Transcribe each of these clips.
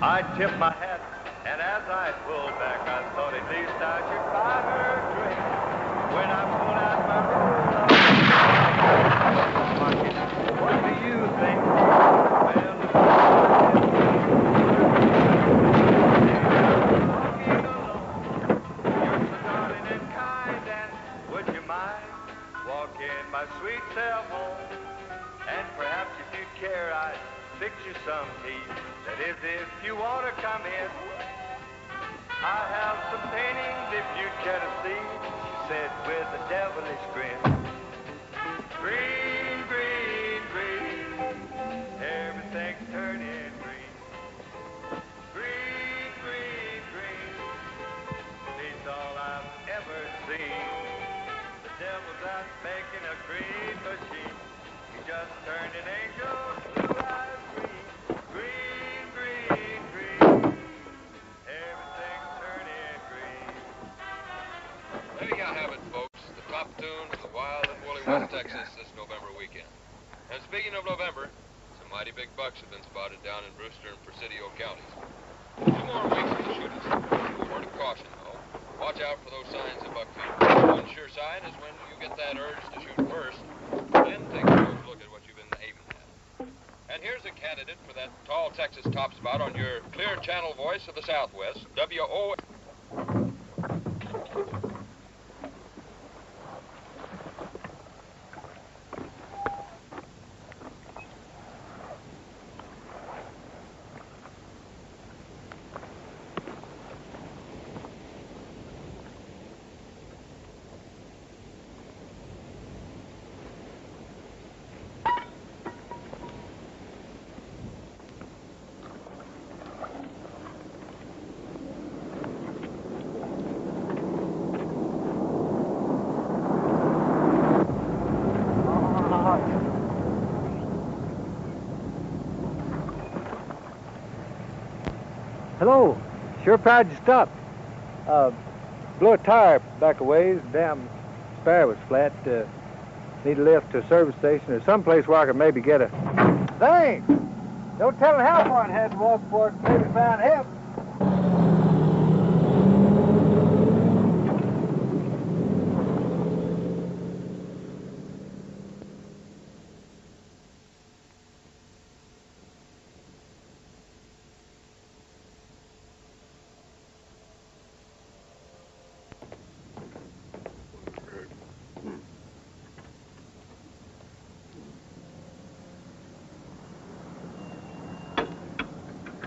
I tipped my hat, and as I pulled back, I thought at least I should buy her a drink. When I pulled out my roll-up, what do you think? Well, walking alone, you're so darling and kind, and would you mind walking my sweet self home? And perhaps if you care, I'd fix you some tea. That is, if you want to come in. I have some paintings if you care to see, she said with a devilish grin. Green, green, green, everything's turning green. Green, green, green, it's all I've ever seen. The devil's out making a green machine. He just turned an angel's blue eyes green. Green, green, green, everything's turning green. There you have it, folks. The top tune for the Wild and Woolly West Texas this November weekend. And speaking of November, some mighty big bucks have been spotted down in Brewster and Presidio counties. 2 more weeks to shoot us. A word of caution, though. Watch out for those signs of buck fever. One sure sign is when you get that urge to shoot first, then take a close look at what you've been aiming at. And here's a candidate for that tall Texas top spot on your clear channel voice of the Southwest, WO. Hello. Sure proud you stopped. Blew a tire back a ways. Damn spare was flat. Need a lift to a service station or someplace where I could maybe get a... Thanks. No telling how far I had to walk before I maybe found help.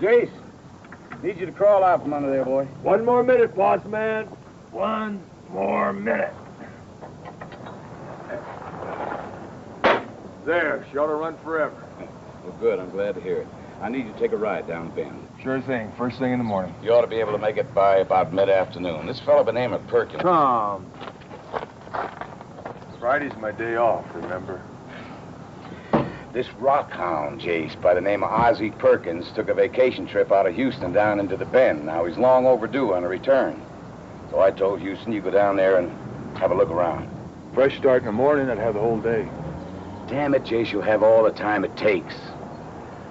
Jace, need you to crawl out from under there, boy. 1 more minute, boss man. 1 more minute. There, she ought to run forever. Well, good. I'm glad to hear it. I need you to take a ride down the bend. Sure thing. First thing in the morning. You ought to be able to make it by about mid-afternoon. This fellow by the name of Perkins. Tom. Friday's my day off, remember? This rock hound, Jace, by the name of Ozzie Perkins, took a vacation trip out of Houston down into the Bend. Now, he's long overdue on a return. So I told Houston you go down there and have a look around. Fresh start in the morning, I'd have the whole day. Damn it, Jace, you'll have all the time it takes.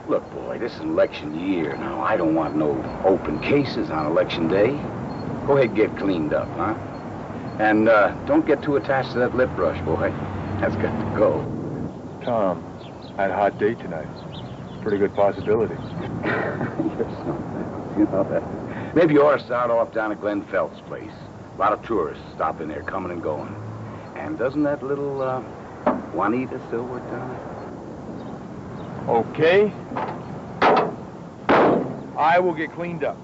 Look, boy, this is election year. Now, I don't want no open cases on election day. Go ahead and get cleaned up, huh? And don't get too attached to that lip brush, boy. That's got to go. Tom, I had a hot day tonight. Pretty good possibility. You're something. You know that. Maybe you ought to start off down at Glenn Felt's place. A lot of tourists stop in there, coming and going. And doesn't that little Juanita still work down there? Okay. I will get cleaned up.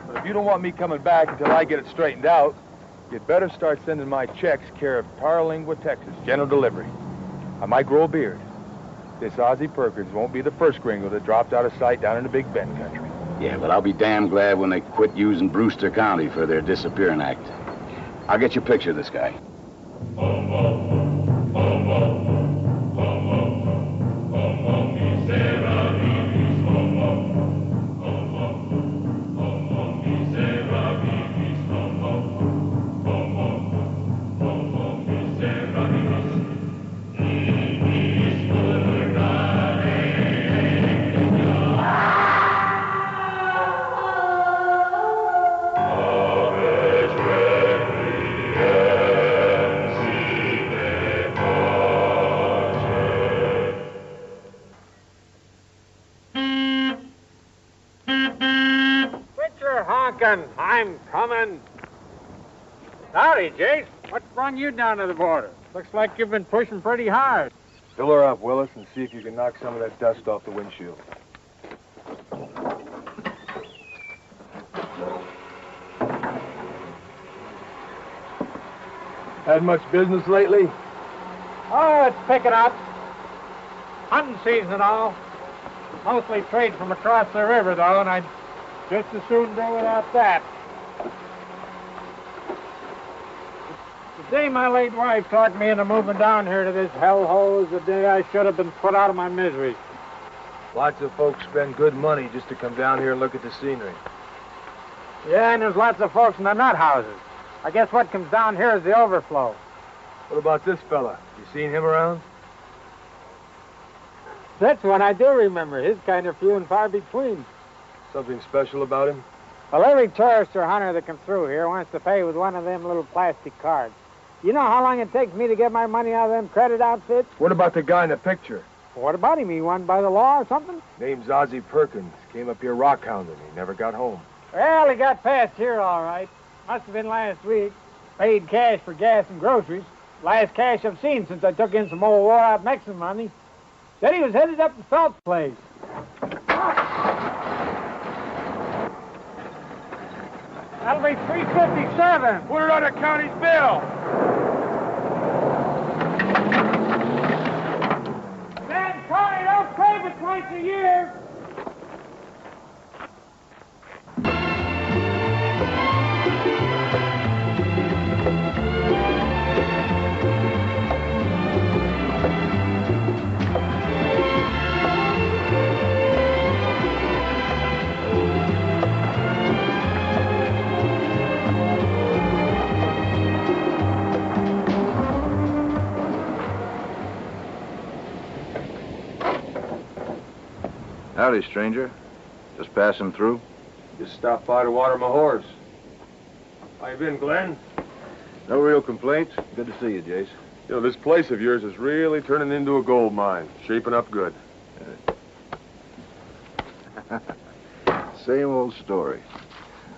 But if you don't want me coming back until I get it straightened out, you'd better start sending my checks care of Tarlingua, Texas, general delivery. I might grow a beard. This Ozzie Perkins won't be the first gringo that dropped out of sight down in the Big Bend country. Yeah, but I'll be damn glad when they quit using Brewster County for their disappearing act. I'll get you a picture of this guy. honking. I'm coming. Howdy, Jace. What's brought you down to the border? Looks like you've been pushing pretty hard. Fill her up, Willis, and see if you can knock some of that dust off the windshield. Had much business lately? Oh, it's picking up. Hunting season and all. Mostly trade from across the river, though, and I'd just as soon do without that. The day my late wife talked me into moving down here to this hellhole is the day I should have been put out of my misery. Lots of folks spend good money just to come down here and look at the scenery. Yeah, and there's lots of folks in the nut houses. I guess what comes down here is the overflow. What about this fella? You seen him around? That's one I do remember. His kind are few and far between. Something special about him? Well, every tourist or hunter that comes through here wants to pay with one of them little plastic cards. You know how long it takes me to get my money out of them credit outfits? What about the guy in the picture? What about him? He won by the law or something? Name's Ozzie Perkins. Came up here rock hounding. He never got home. Well, he got past here all right. Must have been last week. Paid cash for gas and groceries. Last cash I've seen since I took in some old wore-out Mexican money. Said he was headed up to Salt's place. That'll be $3.57. Put it on the county's bill. Man, Connie, don't crave it twice a year. Howdy, stranger. Just passing through? Just stopped by to water my horse. How you been, Glenn? No real complaints. Good to see you, Jace. You know, this place of yours is really turning into a gold mine. Shaping up good. Same old story.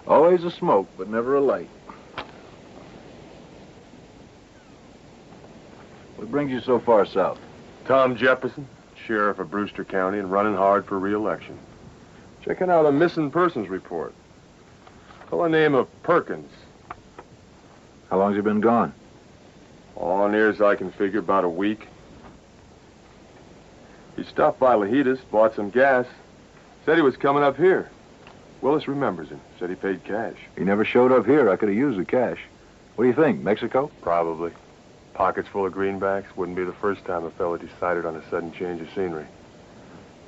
Always a smoke, but never a light. What brings you so far south? Tom Jefferson, sheriff of Brewster County, and running hard for re-election. Checking out a missing persons report. Fellow name of Perkins. How long's he been gone? Oh, near as I can figure, about a week. He stopped by Lahitas, bought some gas. Said he was coming up here. Willis remembers him. Said he paid cash. He never showed up here. I could have used the cash. What do you think, Mexico? Probably. Pockets full of greenbacks. Wouldn't be the first time a fella decided on a sudden change of scenery.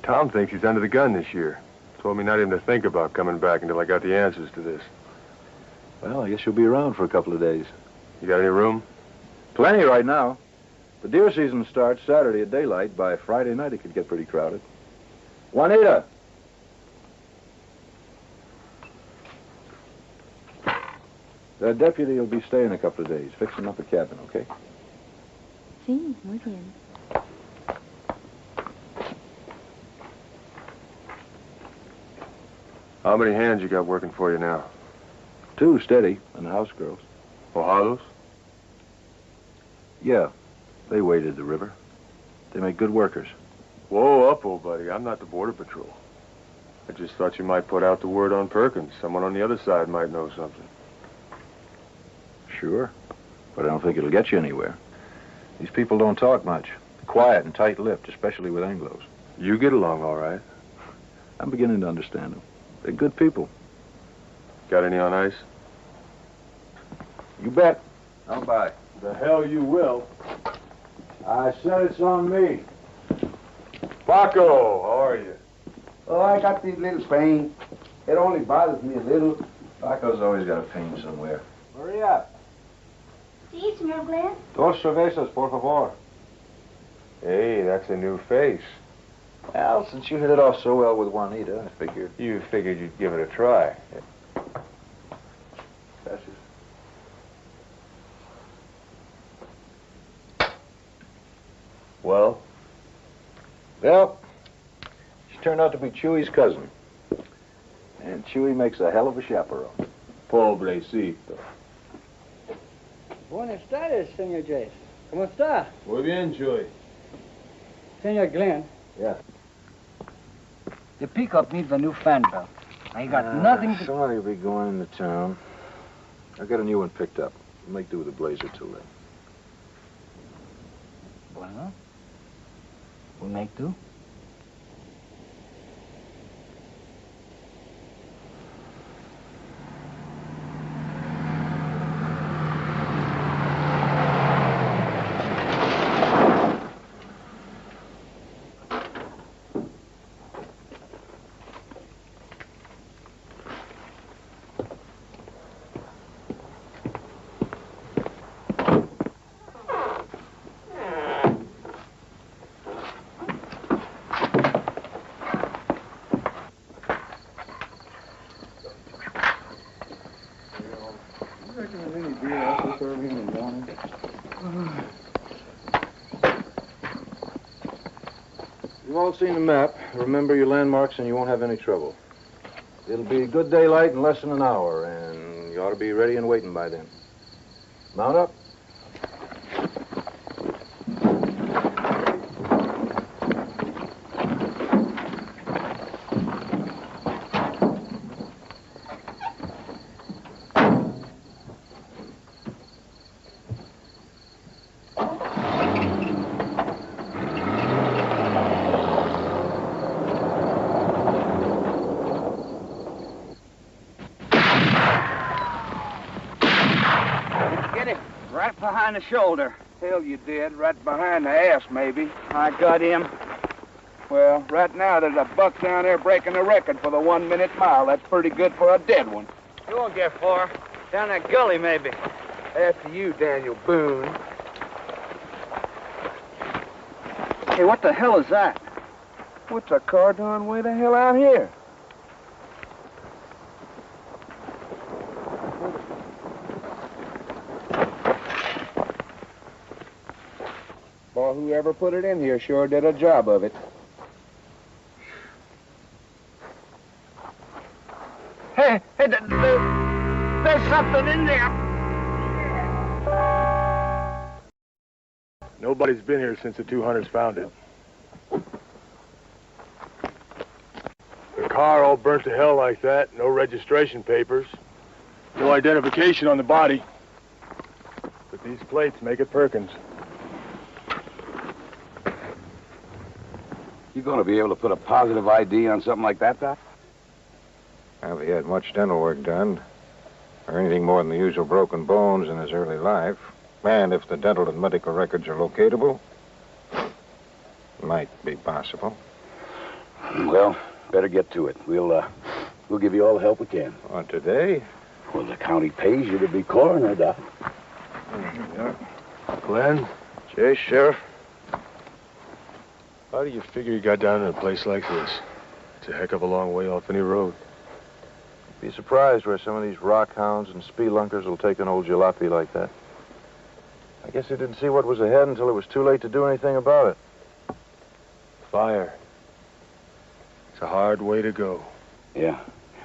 Tom thinks he's under the gun this year. Told me not even to think about coming back until I got the answers to this. Well, I guess you'll be around for a couple of days. You got any room? Plenty right now. The deer season starts Saturday at daylight. By Friday night, it could get pretty crowded. Juanita! The deputy will be staying a couple of days. Fix him up a cabin, okay? Sí, muy bien. How many hands you got working for you now? 2 steady, and the house girls. Mojados? Yeah, they waded the river. They make good workers. Whoa up, old buddy. I'm not the Border Patrol. I just thought you might put out the word on Perkins. Someone on the other side might know something. Sure, but I don't think it'll get you anywhere. These people don't talk much. Quiet and tight-lipped, especially with Anglos. You get along all right. I'm beginning to understand them. They're good people. Got any on ice? You bet. I'll buy. The hell you will. I said it's on me. Paco, how are you? Oh, I got this little pain. It only bothers me a little. Paco's always got a pain somewhere. Maria. Sí, señor Glenn. 2 cervezas, por favor. Hey, that's a new face. Well, since you hit it off so well with Juanita, I figured... You figured you'd give it a try. Gracias. Well? Well, she turned out to be Chewy's cousin. And Chewy makes a hell of a chaperone. Pobrecito. Buenas tardes, Senor Jace. ¿Cómo está? Muy bien, Chewy. Senor Glenn. Yeah. The pickup needs a new fan belt. I got nothing to... Somebody will be going into town. I'll get a new one picked up. Make do with the blazer till then. Well, we'll make do. You've all seen the map. Remember your landmarks and you won't have any trouble. It'll be good daylight in less than an hour, and you ought to be ready and waiting by then. Mount up. Right behind the shoulder. Hell, you did. Right behind the ass, maybe. I got him. Well, right now there's a buck down there breaking the record for the 1-minute mile. That's pretty good for a dead one. You won't get far. Down that gully, maybe. After you, Daniel Boone. Hey, what the hell is that? What's a car doing way the hell out here? Boy, whoever put it in here sure did a job of it. Hey, there's something in there. Nobody's been here since the two hunters found it. The car all burnt to hell like that, no registration papers, no identification on the body. But these plates make it Perkins. You gonna be able to put a positive ID on something like that, Doc? Have he had much dental work done, or anything more than the usual broken bones in his early life, and if the dental and medical records are locatable, might be possible. Well, better get to it. We'll give you all the help we can. On today? Well, the county pays you to be coroner, Doc. Glenn? Chase, Sheriff? How do you figure you got down in a place like this? It's a heck of a long way off any road. Be surprised where some of these rock hounds and spelunkers will take an old jalopy like that. I guess they didn't see what was ahead until it was too late to do anything about it. Fire. It's a hard way to go. Yeah.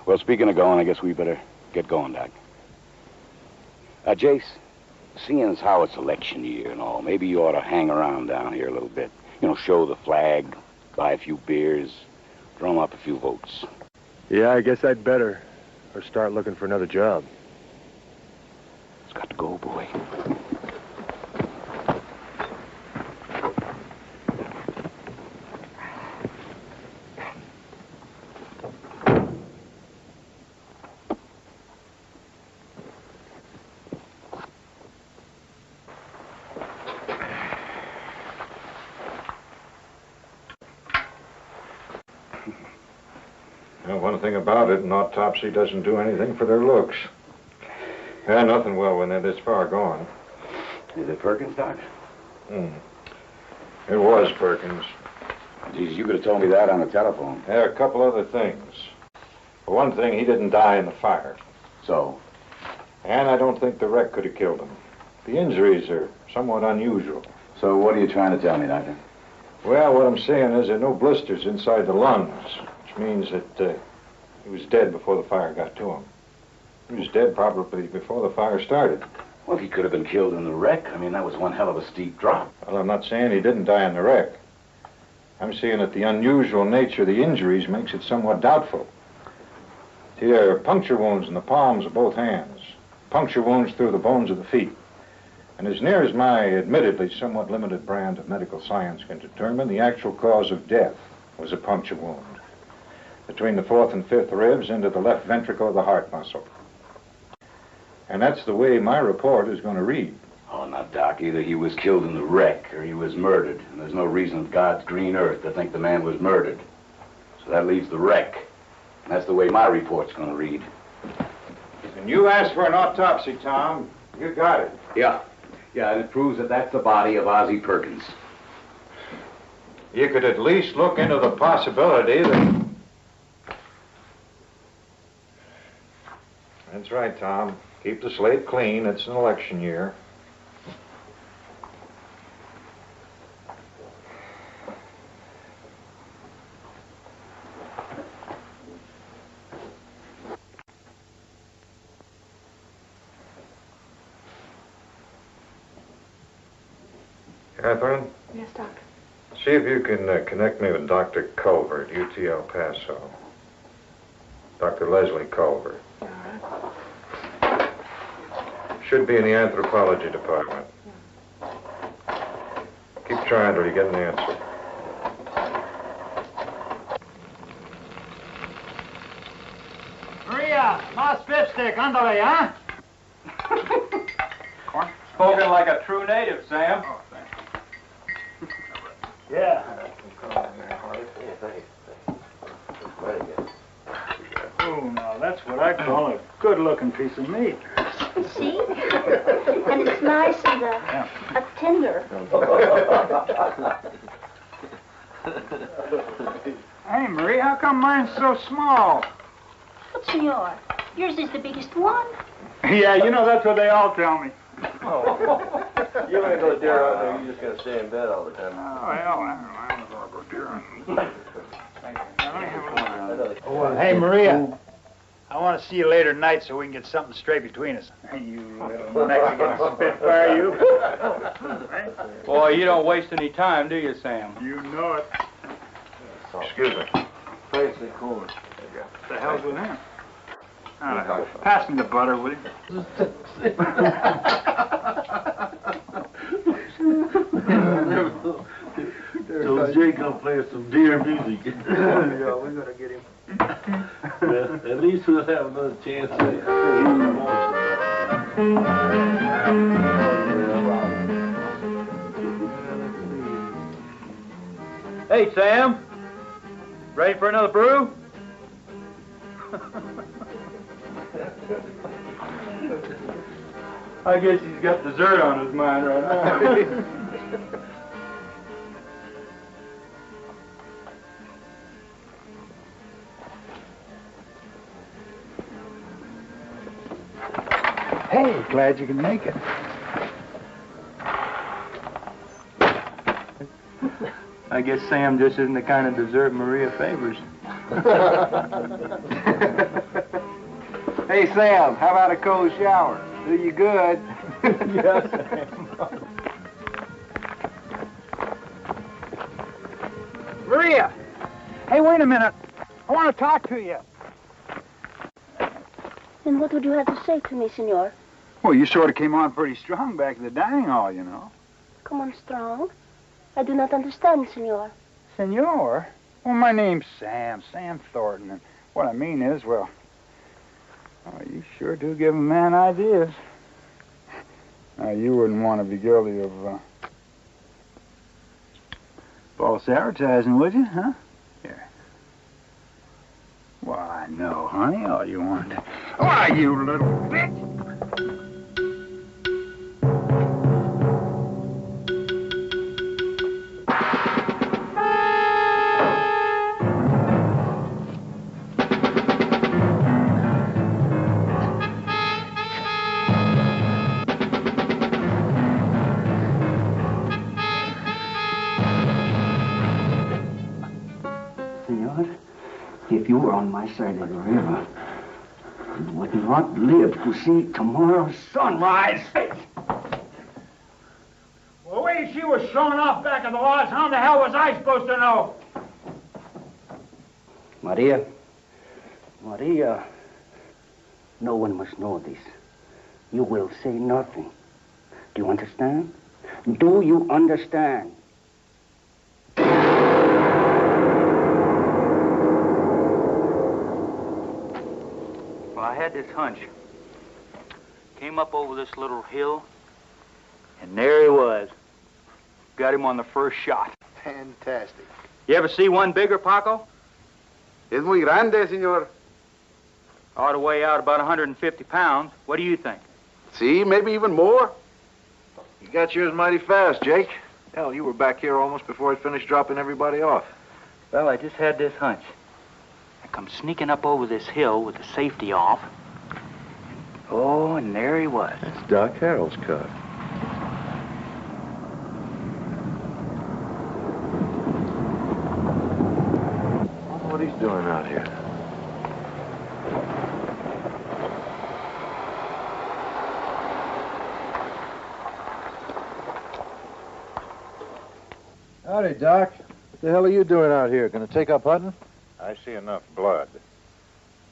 Well, speaking of going, I guess we better get going, Doc. Jace, seeing as how it's election year and all, maybe you ought to hang around down here a little bit. You know, show the flag, buy a few beers, drum up a few votes. Yeah, I guess I'd better. Or start looking for another job. It's got to go, boy. Well, one thing about it, an autopsy doesn't do anything for their looks. Yeah, nothing will when they're this far gone. Is it Perkins, Doc? It was Perkins. Geez, you could have told me that on the telephone. Yeah, a couple other things. For one thing, he didn't die in the fire. So? And I don't think the wreck could have killed him. The injuries are somewhat unusual. So what are you trying to tell me, Doctor? Well, what I'm saying is there are no blisters inside the lungs, which means that He was dead before the fire got to him. He was dead probably before the fire started. Well, he could have been killed in the wreck. I mean, that was one hell of a steep drop. Well, I'm not saying he didn't die in the wreck. I'm saying that the unusual nature of the injuries makes it somewhat doubtful. See, there are puncture wounds in the palms of both hands, puncture wounds through the bones of the feet. And as near as my admittedly somewhat limited brand of medical science can determine, the actual cause of death was a puncture wound between the 4th and 5th ribs into the left ventricle of the heart muscle. And that's the way my report is going to read. Oh, now, Doc, either he was killed in the wreck or he was murdered. And there's no reason on God's green earth to think the man was murdered. So that leaves the wreck. And that's the way my report's going to read. And you asked for an autopsy, Tom. You got it. Yeah. Yeah, and it proves that that's the body of Ozzie Perkins. You could at least look into the possibility that... That's right, Tom. Keep the slate clean. It's an election year. Catherine? Yes, Doc. See if you can connect me with Dr. Culver at UT El Paso. Dr. Leslie Culver. All right. Should be in the anthropology department. Keep trying till you get an answer. Maria, más lipstick, ándale, huh? Spoken like a true native, Sam. Oh, thanks. Yeah. Oh, now that's what I call a good-looking piece of meat. See? And it's nice and a tender. Hey, Marie, how come mine's so small? But, senor, yours is the biggest one. Yeah, you know, that's what they all tell me. Oh. You ain't gonna deer out there, you just gonna stay in bed all the time. Oh, well, I don't know about deer hunting. Oh, hey, Maria, I want to see you later tonight so we can get something straight between us. You little Mexican spitfire, you. Boy, you don't waste any time, do you, Sam? You know it. Excuse me. Fancy corn. What the hell's with him? Pass me the butter, will you? So Jake gonna play some deer music. Yeah, we're gonna get him. Well, at least we'll have another chance Hey, Sam. Ready for another brew? I guess he's got dessert on his mind right now. Hey, glad you can make it. I guess Sam just isn't the kind of dessert Maria favors. Hey, Sam, how about a cold shower? Do you good? Yes, Sam. Maria! Hey, wait a minute. I want to talk to you. And what would you have to say to me, senor? Well, you sort of came on pretty strong back at the dining hall, you know. Come on, strong. I do not understand, senor. Senor? Well, my name's Sam Thornton, and what I mean is, well, oh, you sure do give a man ideas. Now, you wouldn't want to be guilty of false advertising, would you, huh? Here. Well, I know, honey, all you want. Why, you little bitch! If you were on my my side of the river and would not live to see tomorrow's sunrise. Well, the way she was showing off back of the lodge, how in the hell was I supposed to know? Maria, no one must know this. You will say nothing. Do you understand? Do you understand? Well, I had this hunch. Came up over this little hill, and there he was. Got him on the first shot. Fantastic. You ever see one bigger, Paco? Es muy grande, senor. Ought to weigh out about 150 pounds. What do you think? See, maybe even more. You got yours mighty fast, Jake. Hell, you were back here almost before I finished dropping everybody off. Well, I just had this hunch. I come sneaking up over this hill with the safety off. Oh, and there he was. That's Doc Harold's car. I wonder what he's doing out here. Howdy, Doc. What the hell are you doing out here? Gonna take up hunting? I see enough blood.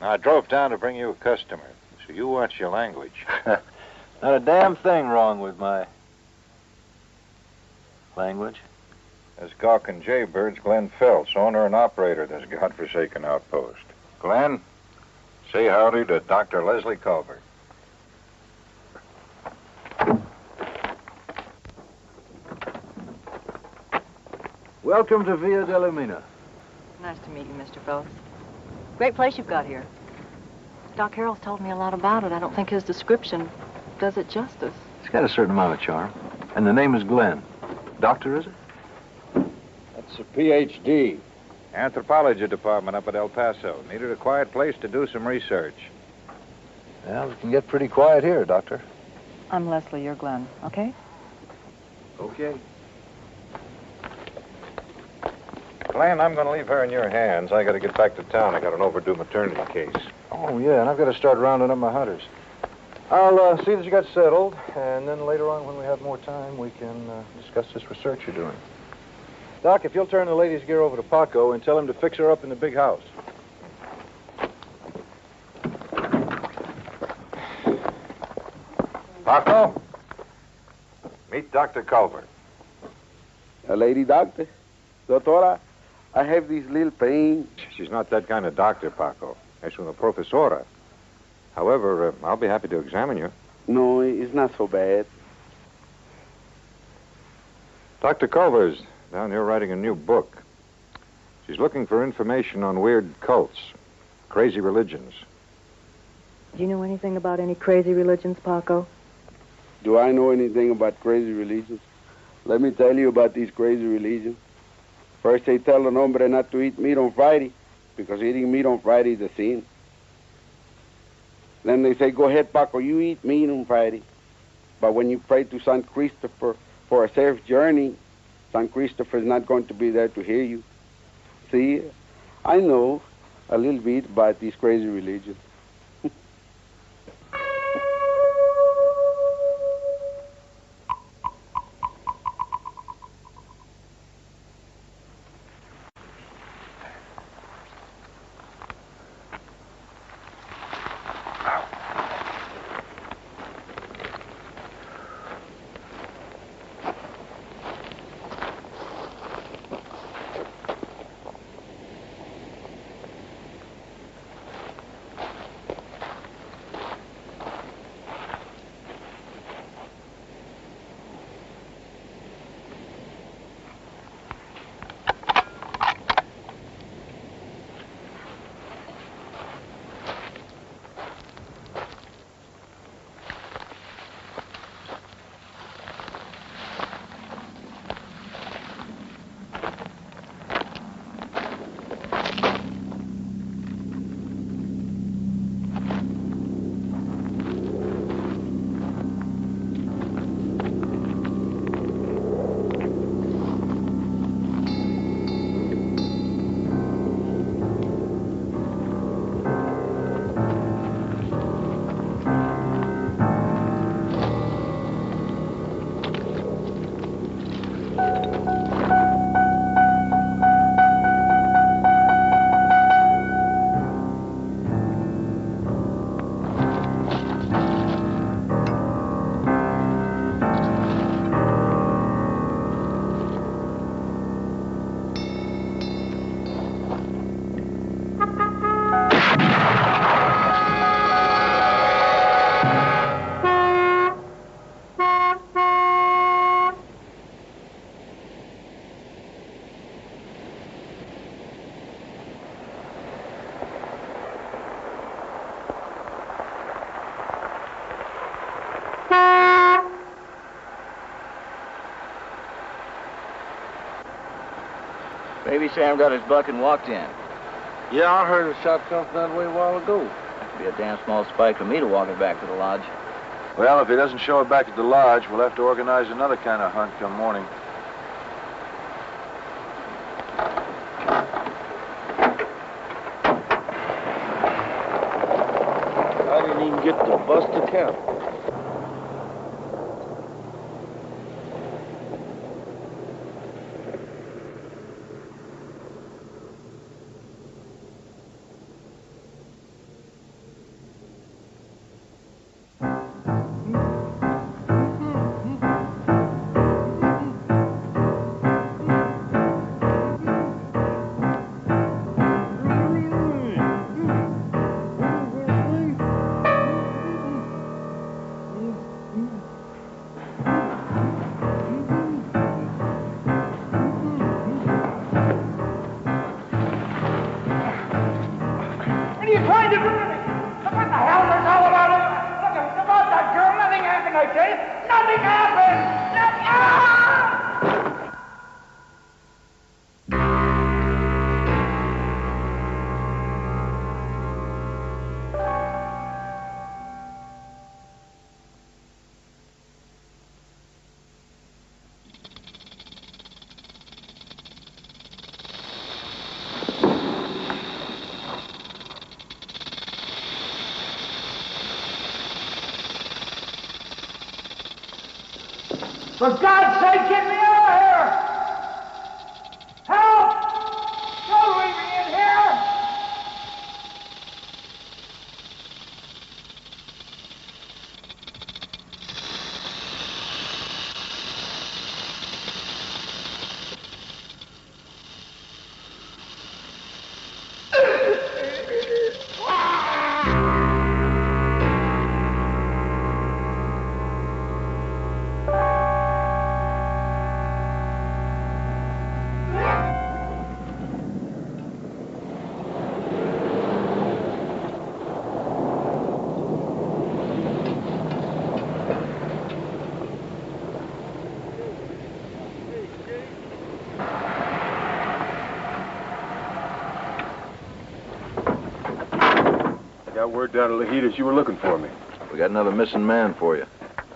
Now, I drove down to bring you a customer, so you watch your language. Not a damn thing wrong with my language. This gawking jaybird's Glenn Phelps, owner and operator of this godforsaken outpost. Glenn, say howdy to Dr. Leslie Culver. Welcome to Villa de la Mina. Nice to meet you, Mr. Phelps. Great place you've got here. Doc Harold's told me a lot about it. I don't think his description does it justice. It's got a certain amount of charm. And the name is Glenn. Doctor, is it? That's a Ph.D. Anthropology department up at El Paso. Needed a quiet place to do some research. Well, it can get pretty quiet here, Doctor. I'm Leslie, you're Glenn, okay? Okay. Glenn, I'm going to leave her in your hands. I got to get back to town. I got an overdue maternity case. Oh, yeah, and I've got to start rounding up my hunters. I'll see that you got settled, and then later on, when we have more time, we can discuss this research you're doing. Doc, if you'll turn the lady's gear over to Paco and tell him to fix her up in the big house. Paco, meet Dr. Culver. A lady doctor? Doctora, I have this little pain. She's not that kind of doctor, Paco. Es una profesora. However, I'll be happy to examine you. No, it's not so bad. Dr. Culver's down here writing a new book. She's looking for information on weird cults, crazy religions. Do you know anything about any crazy religions, Paco? Do I know anything about crazy religions? Let me tell you about these crazy religions. First, they tell an hombre not to eat meat on Friday, because eating meat on Friday is a sin. Then they say, go ahead, Paco, you eat meat on Friday. But when you pray to St. Christopher for a safe journey, St. Christopher is not going to be there to hear you. See, I know a little bit about these crazy religions. Maybe Sam got his buck and walked in. Yeah, I heard a shot come from that way a while ago. That could be a damn small spike to me to walk it back to the lodge. Well, if he doesn't show it back at the lodge, we'll have to organize another kind of hunt come morning. I didn't even get to bust a cap. What are you trying to do to me? What the hell is this all about? Look, about that girl, nothing happened, I tell you. Nothing happened! For God's sake, get me out of here! Help! Don't leave me in here! Got word down to Lajitas you were looking for me. We got another missing man for you.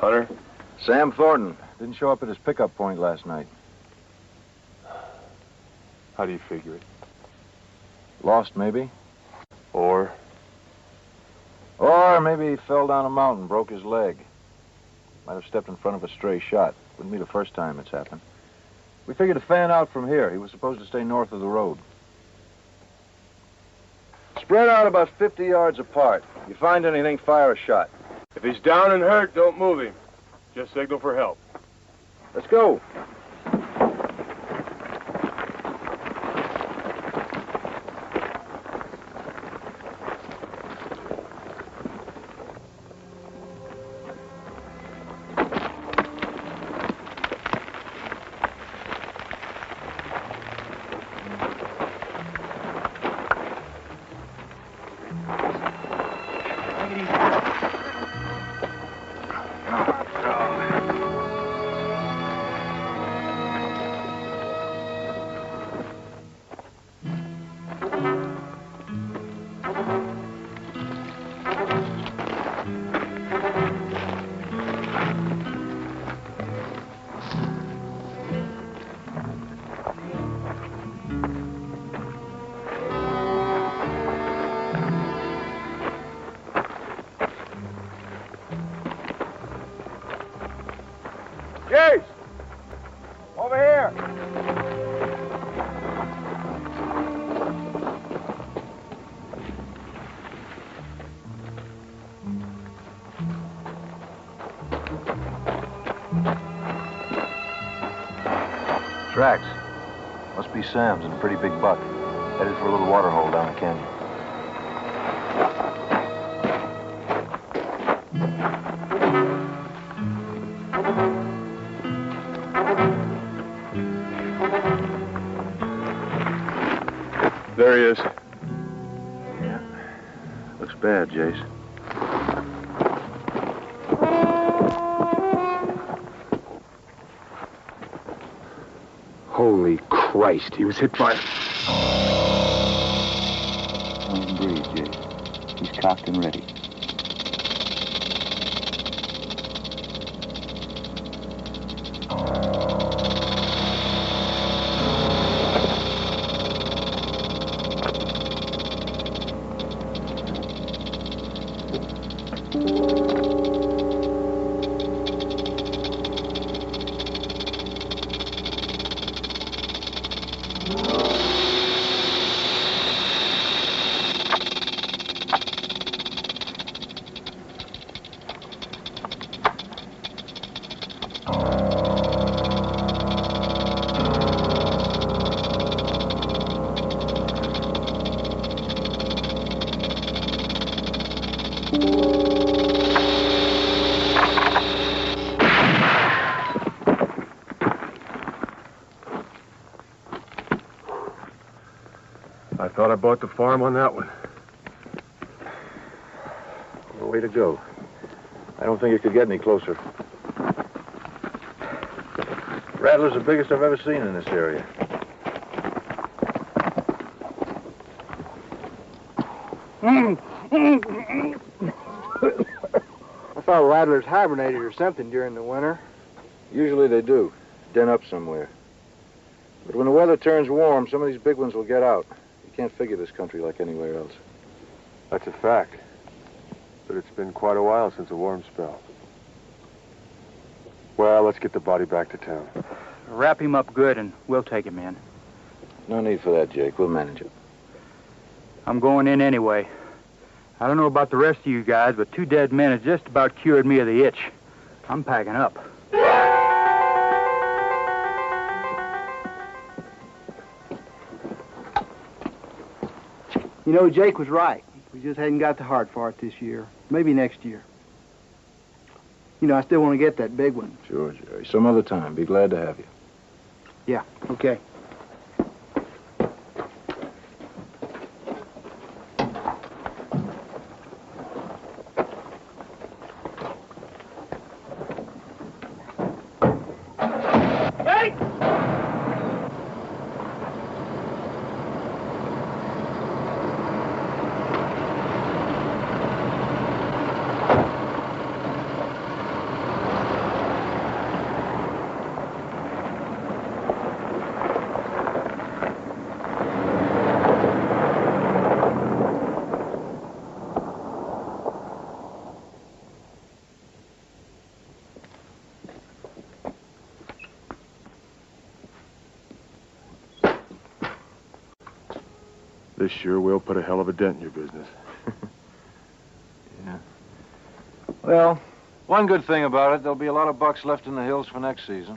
Hunter? Sam Thornton. Didn't show up at his pickup point last night. How do you figure it? Lost, maybe? Or maybe he fell down a mountain, broke his leg. Might have stepped in front of a stray shot. Wouldn't be the first time it's happened. We figured to fan out from here. He was supposed to stay north of the road. Spread out about 50 yards apart. If you find anything, fire a shot. if he's down and hurt, don't move him. Just signal for help. Let's go. Jace! Over here! Tracks. Must be Sam's and a pretty big buck. Headed for a little water hole down the canyon. There he is. Yeah. Looks bad, Jace. Holy crap. Christ, he was hit by... Don't even breathe, Jay. He's cocked and ready. I thought I bought the farm on that one. Well, way to go. I don't think it could get any closer. Rattler's the biggest I've ever seen in this area. I thought rattlers hibernated or something during the winter. Usually they do. Den up somewhere. But when the weather turns warm, some of these big ones will get out. You can't figure this country like anywhere else. That's a fact. But it's been quite a while since a warm spell. Well, let's get the body back to town. Wrap him up good and we'll take him in. No need for that, Jake. We'll manage it. I'm going in anyway. I don't know about the rest of you guys, but 2 dead men has just about cured me of the itch. I'm packing up. You know, Jake was right. We just hadn't got the heart for it this year. Maybe next year. You know, I still want to get that big one. Sure, Jerry. Some other time. Be glad to have you. Yeah, okay. This sure will put a hell of a dent in your business. Yeah. Well, one good thing about it, there'll be a lot of bucks left in the hills for next season.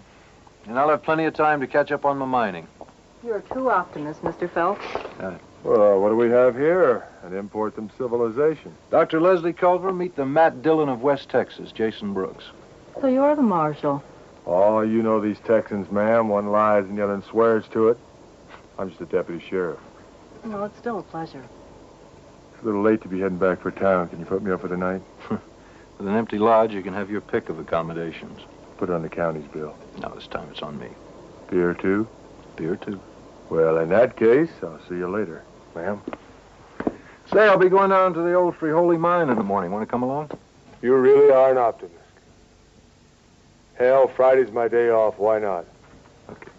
And I'll have plenty of time to catch up on my mining. You're a true optimist, Mr. Phelps. Well, what do we have here? An import from civilization. Dr. Leslie Culver, meet the Matt Dillon of West Texas, Jason Brooks. So you're the marshal. Oh, you know these Texans, ma'am. One lies and the other swears to it. I'm just a deputy sheriff. No, it's still a pleasure. It's a little late to be heading back for town. Can you put me up for the night? With an empty lodge, you can have your pick of accommodations. Put it on the county's bill. No, this time it's on me. Beer, too? Beer, too. Well, in that case, I'll see you later. Ma'am? Say, I'll be going down to the old Free Holy Mine in the morning. Want to come along? You really are an optimist. Hell, Friday's my day off. Why not? Okay.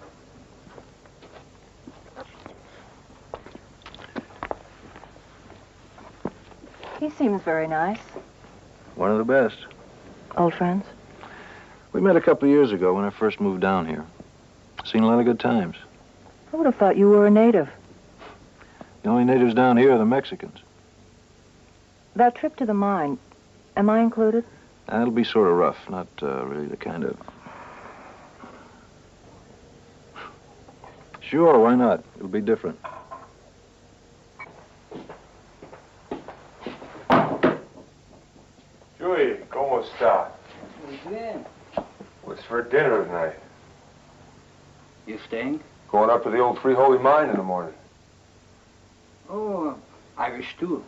He seems very nice. One of the best. Old friends? We met a couple of years ago when I first moved down here. Seen a lot of good times. I would have thought you were a native. The only natives down here are the Mexicans. That trip to the mine, am I included? That'll be sort of rough, not really the kind of... Sure, why not? It'll be different. Joey, ¿cómo está? Muy bien. What's for dinner tonight? You staying? Going up to the old Free Holy Mine in the morning. Oh, Irish stew.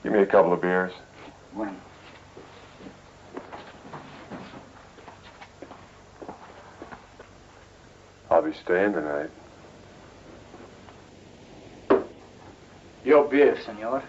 Give me a couple of beers. One. I'll be staying tonight. Your beer, senor.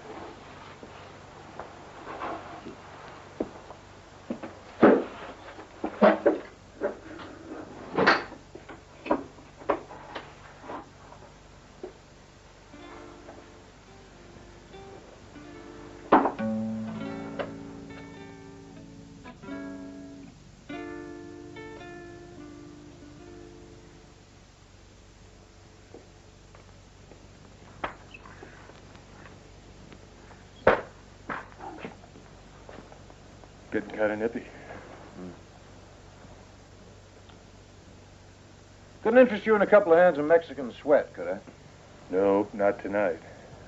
Getting kind of nippy. Couldn't interest you in a couple of hands of Mexican sweat, could I? Nope, not tonight.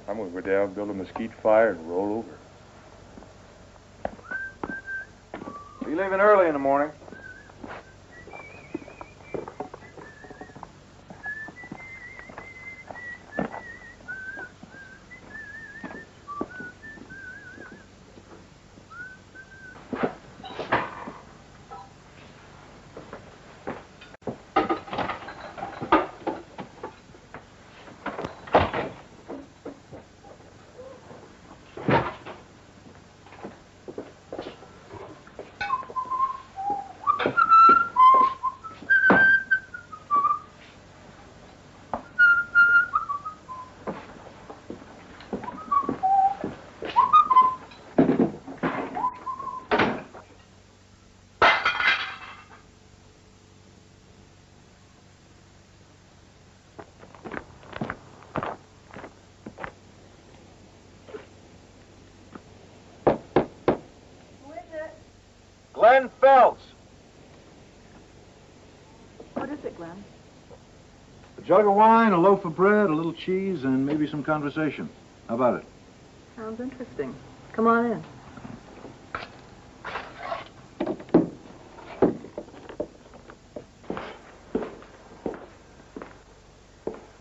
I'm gonna go down, build a mesquite fire, and roll over. Be leaving early in the morning. Glenn Phelps. What is it, Glenn? A jug of wine, a loaf of bread, a little cheese, and maybe some conversation. How about it? Sounds interesting. Come on in.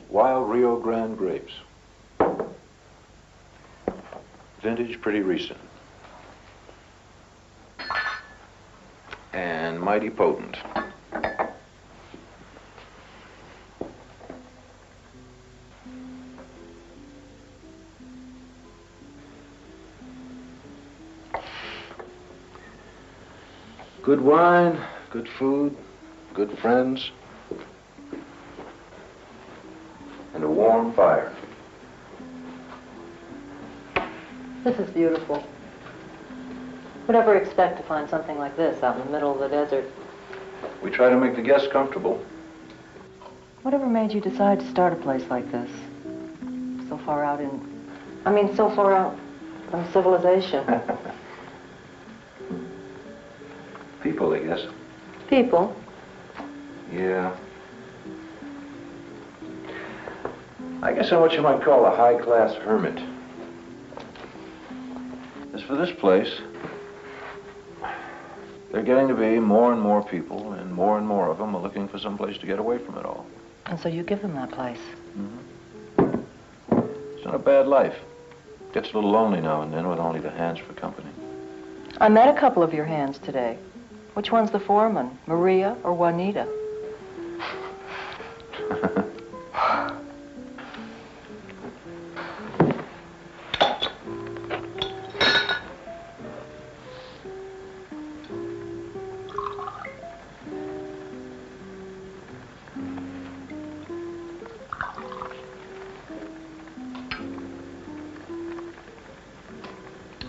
Wild Rio Grande grapes. Vintage pretty recent. And mighty potent. Good wine, good food, good friends, and a warm fire. This is beautiful. Would ever expect to find something like this out in the middle of the desert? We try to make the guests comfortable. Whatever made you decide to start a place like this? So far out so far out from civilization. People, I guess. People? Yeah. I guess I'm what you might call a high-class hermit. As for this place, there are getting to be more and more people, and more of them are looking for some place to get away from it all. And so you give them that place? Mm-hmm. It's not a bad life. Gets a little lonely now and then with only the hands for company. I met a couple of your hands today. Which one's the foreman, Maria or Juanita?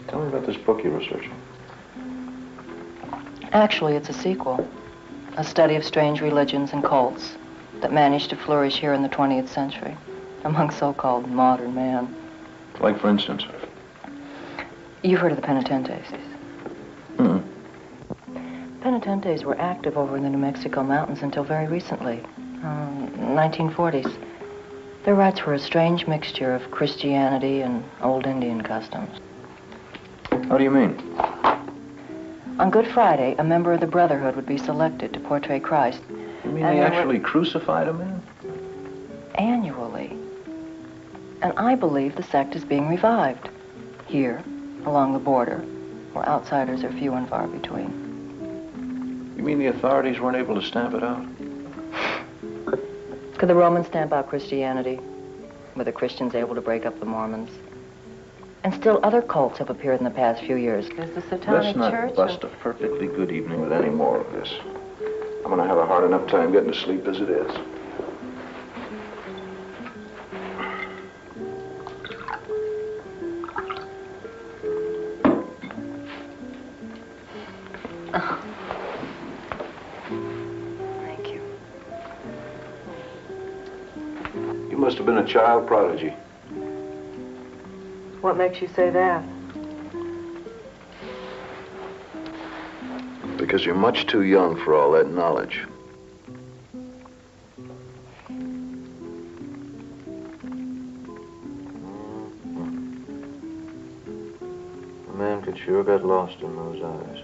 Tell me about this book you're researching. Actually, it's a sequel. A study of strange religions and cults that managed to flourish here in the 20th century among so-called modern man. Like, for instance? You've heard of the penitentes? Penitentes were active over in the New Mexico mountains until very recently, 1940s. Their rites were a strange mixture of Christianity and old Indian customs. How do you mean? On Good Friday, a member of the Brotherhood would be selected to portray Christ. You mean they actually crucified a man? Annually. And I believe the sect is being revived. Here, along the border, where outsiders are few and far between. You mean the authorities weren't able to stamp it out? Could the Romans stamp out Christianity? Were the Christians able to break up the Mormons? And still other cults have appeared in the past few years. There's the Satanic Let's not Church. bust a perfectly good evening with any more of this. I'm gonna have a hard enough time getting to sleep as it is. Thank you. You must have been a child prodigy. What makes you say that? Because you're much too young for all that knowledge. A man could sure get lost in those eyes.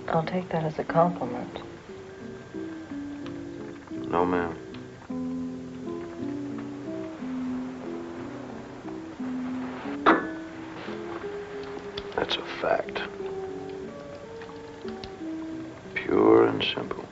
I'll take that as a compliment. No, ma'am. That's a fact. Pure and simple.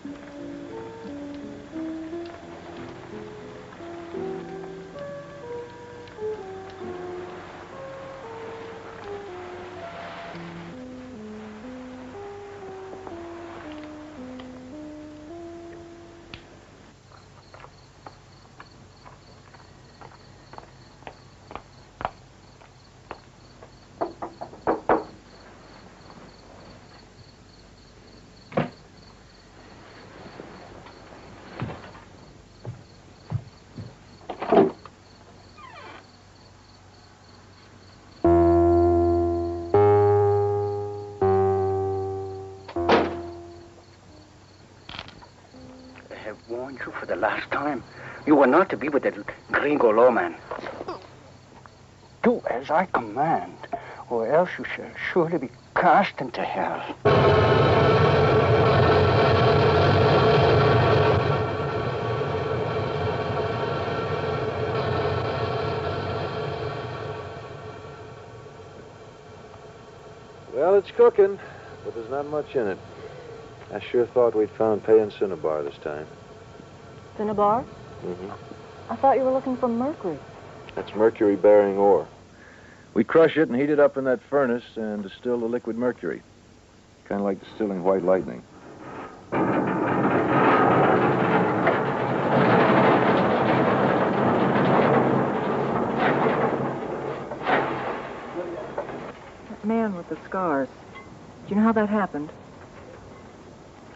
Warned you for the last time. You were not to be with the gringo lawman. Do as I command, or else you shall surely be cast into hell. Well, it's cooking, but there's not much in it. I sure thought we'd found pay in Cinnabar this time. Cinnabar? Mm-hmm. I thought you were looking for mercury. That's mercury-bearing ore. We crush it and heat it up in that furnace and distill the liquid mercury. Kind of like distilling white lightning. That man with the scars. Do you know how that happened?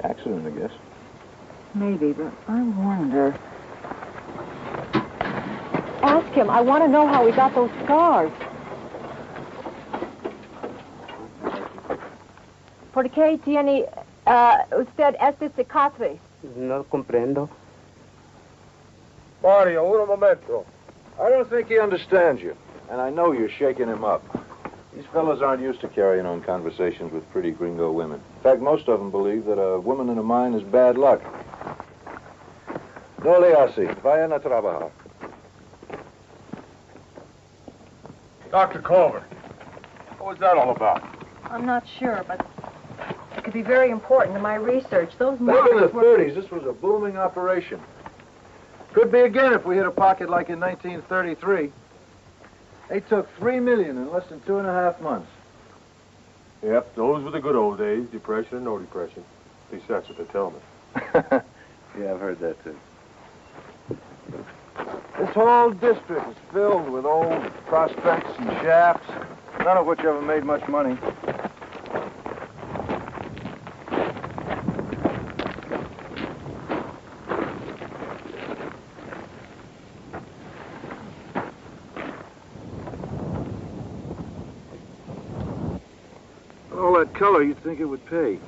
Accident, I guess. Maybe, but I wonder. Ask him. I want to know how he got those scars. ¿Por qué tiene usted este cicatriz? No comprendo. Mario, un momento. I don't think he understands you, and I know you're shaking him up. These fellas aren't used to carrying on conversations with pretty gringo women. In fact, most of them believe that a woman in a mine is bad luck. No le hace. Vayan a trabajar. Dr. Culver, what was that all about? I'm not sure, but it could be very important to my research. Those Back in the marks were... 30s, this was a booming operation. Could be again if we hit a pocket like in 1933. They took $3 million in less than 2.5 months. Yep, those were the good old days, depression or no depression. At least that's what they tell me. Yeah, I've heard that too. This whole district is filled with old prospects and shafts, none of which ever made much money. All that color, you'd think it would pay.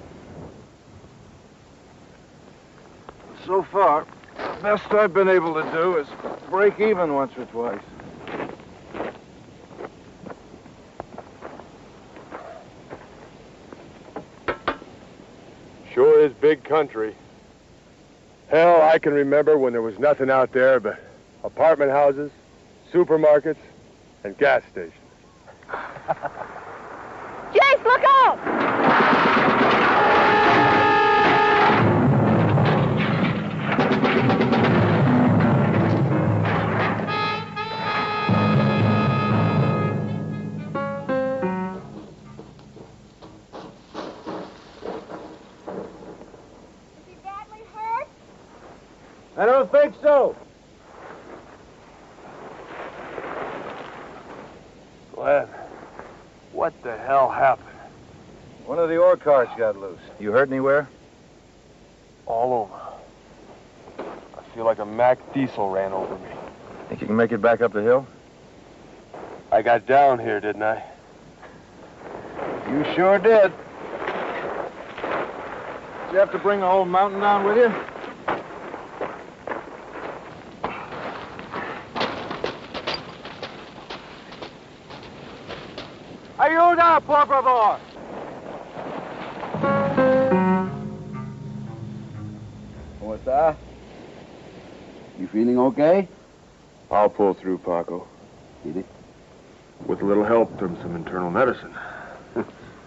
So far, the best I've been able to do is break even once or twice. Sure is big country. Hell, I can remember when there was nothing out there but apartment houses, supermarkets, and gas stations. Jace, look out! I don't think so. Glenn, what the hell happened? One of the ore carts got loose. You hurt anywhere? All over. I feel like a Mack diesel ran over me. Think you can make it back up the hill? I got down here, didn't I? You sure did. Did you have to bring the whole mountain down with you? Ayuda, por favor! ¿Cómo está? You feeling okay? I'll pull through, Paco. Did it? With a little help from some internal medicine.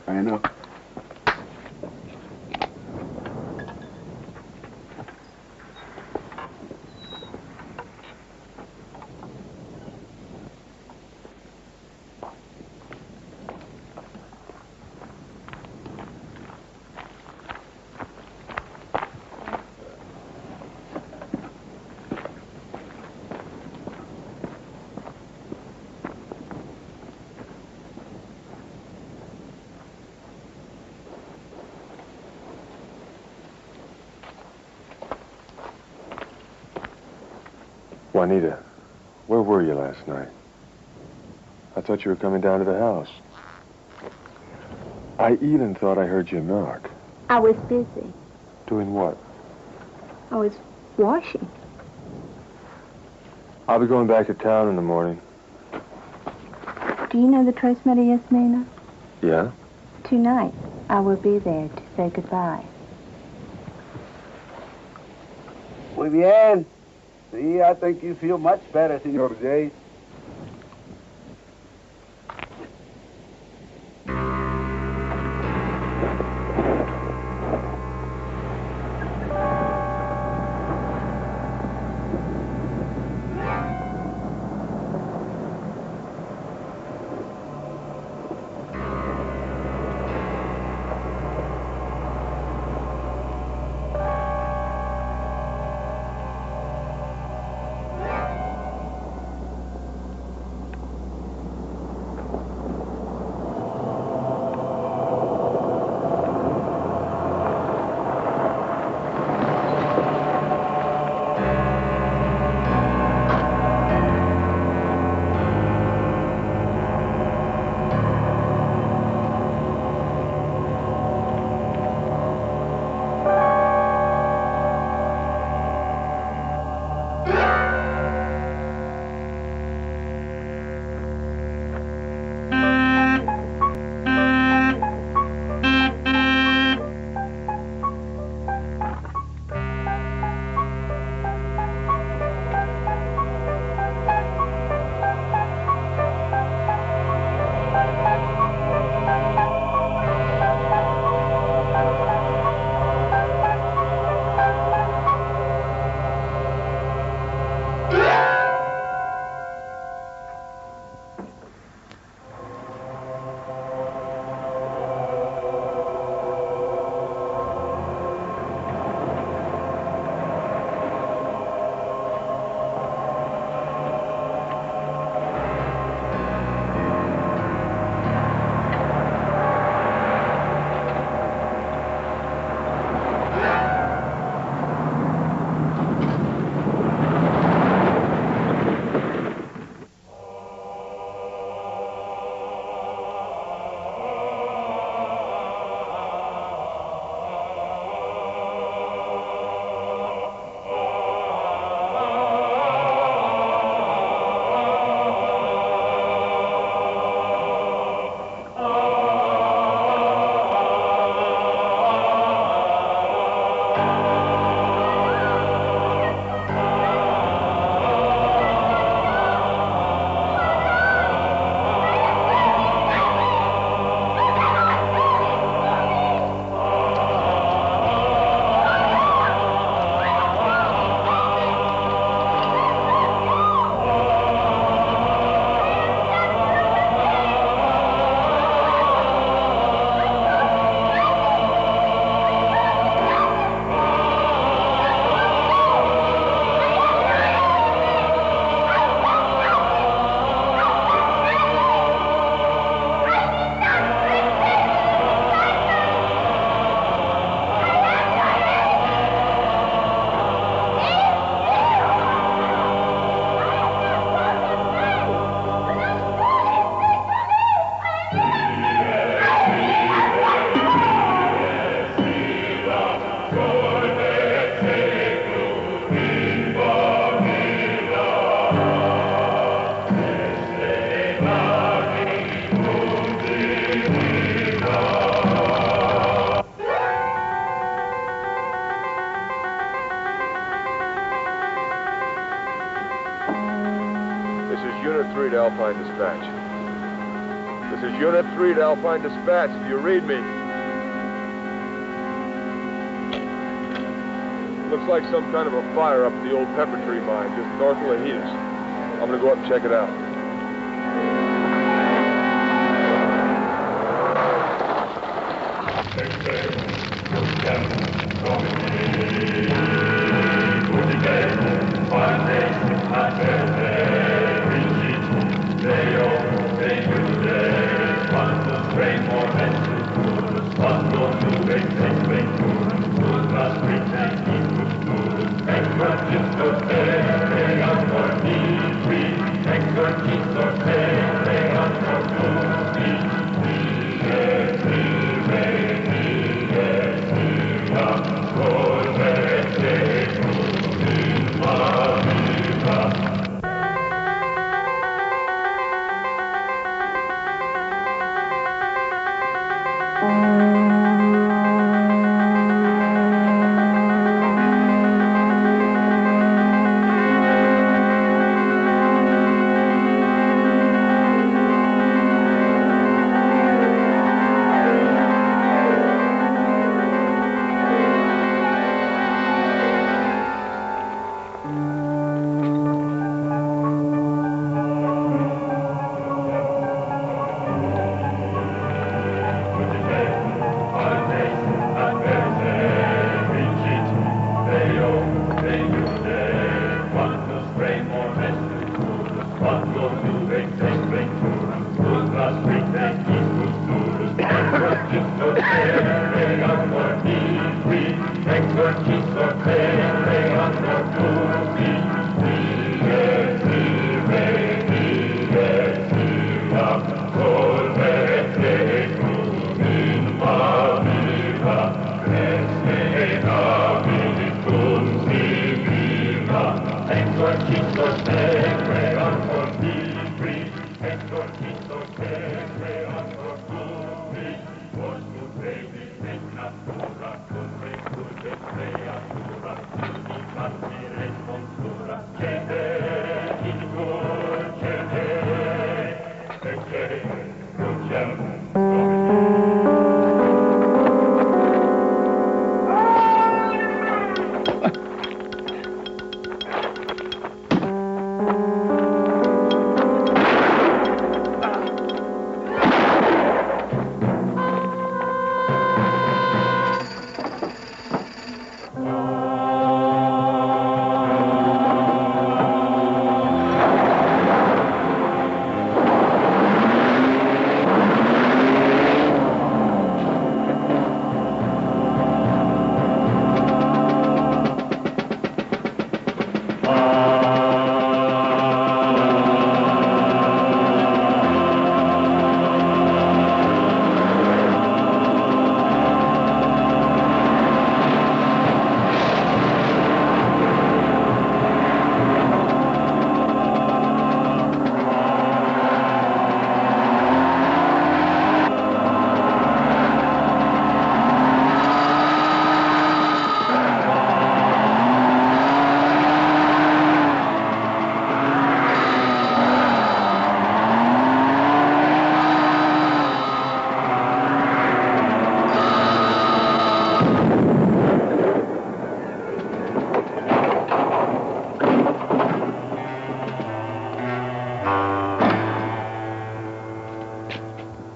I know. Juanita, where were you last night? I thought you were coming down to the house. I even thought I heard you knock. I was busy. Doing what? I was washing. I'll be going back to town in the morning. Do you know the Tres Marias, Nina? Yeah? Tonight, I will be there to say goodbye. Muy bien. See, I think you feel much better, Senor J. Alpine Dispatch. This is Unit 3 to Alpine Dispatch. Do you read me? Looks like some kind of a fire up at the old pepper tree mine just north of Lajitas. I'm gonna go up and check it out.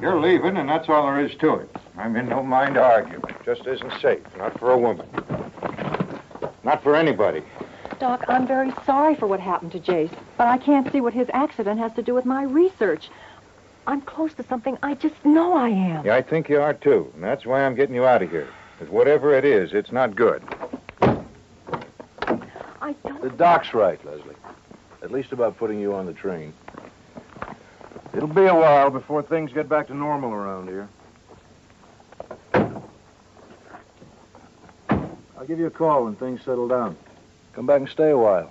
You're leaving, and that's all there is to it. I'm in no mind to argue. It just isn't safe. Not for a woman. Not for anybody. Doc, I'm very sorry for what happened to Jace, but I can't see what his accident has to do with my research. I'm close to something I just know I am. Yeah, I think you are, too. And that's why I'm getting you out of here. Because whatever it is, it's not good. I don't... The doc's right, Leslie. At least about putting you on the train. It'll be a while before things get back to normal around here. I'll give you a call when things settle down. Come back and stay a while.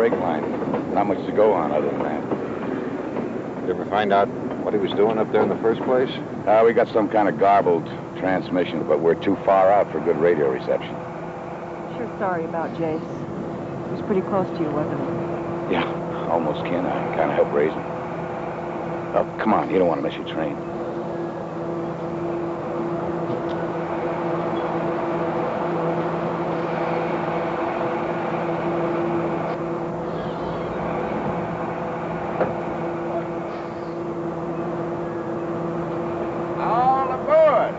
brake line. Not much to go on other than that. You ever find out what he was doing up there in the first place? We got some kind of garbled transmission, but we're too far out for good radio reception. Sure sorry about Jace. He was pretty close to you, wasn't he? Yeah, almost kin. I kind of helped raise him. Oh, come on, you don't want to miss your train. All aboard.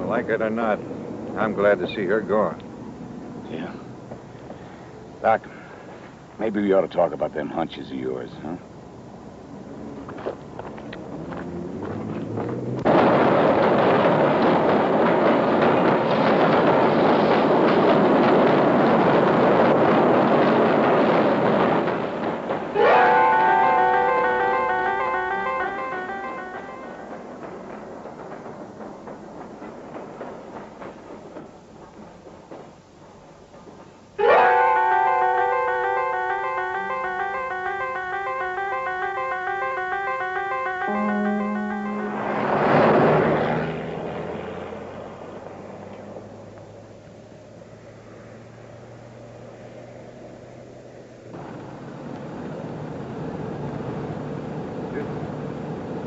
Like it or not, I'm glad to see her gone. Yeah. Doc, maybe we ought to talk about them hunches of yours, huh?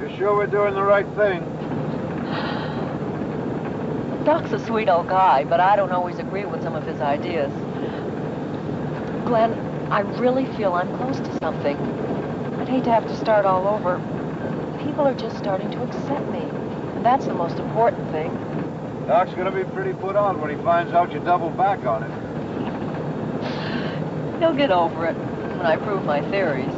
You sure we're doing the right thing? Doc's a sweet old guy, but I don't always agree with some of his ideas. Glenn, I really feel I'm close to something. I'd hate to have to start all over. People are just starting to accept me, and that's the most important thing. Doc's gonna be pretty put on when he finds out you doubled back on him. He'll get over it when I prove my theories.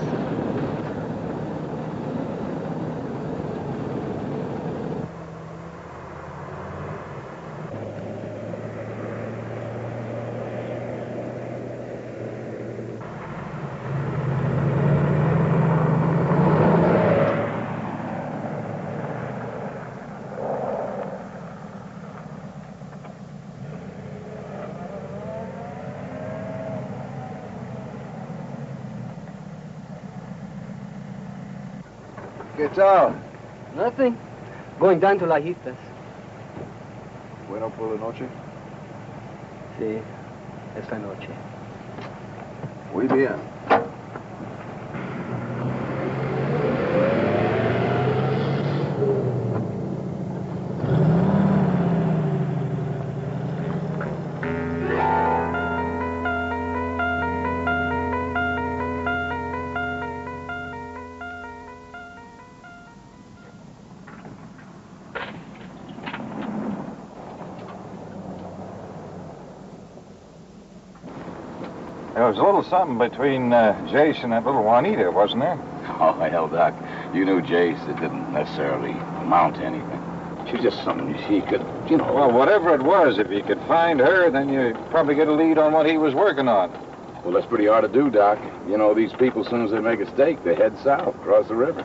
¿Qué tal? Nothing. Going down to Lajitas. Bueno por la noche. Sí, esta noche. Muy bien. There was a little something between Jace and that little Juanita, wasn't there? Oh, hell, Doc. You knew Jace. It didn't necessarily amount to anything. She's just something he could, you know. Well, whatever it was, if you could find her, then you'd probably get a lead on what he was working on. Well, that's pretty hard to do, Doc. You know, these people, as soon as they make a stake, they head south, across the river.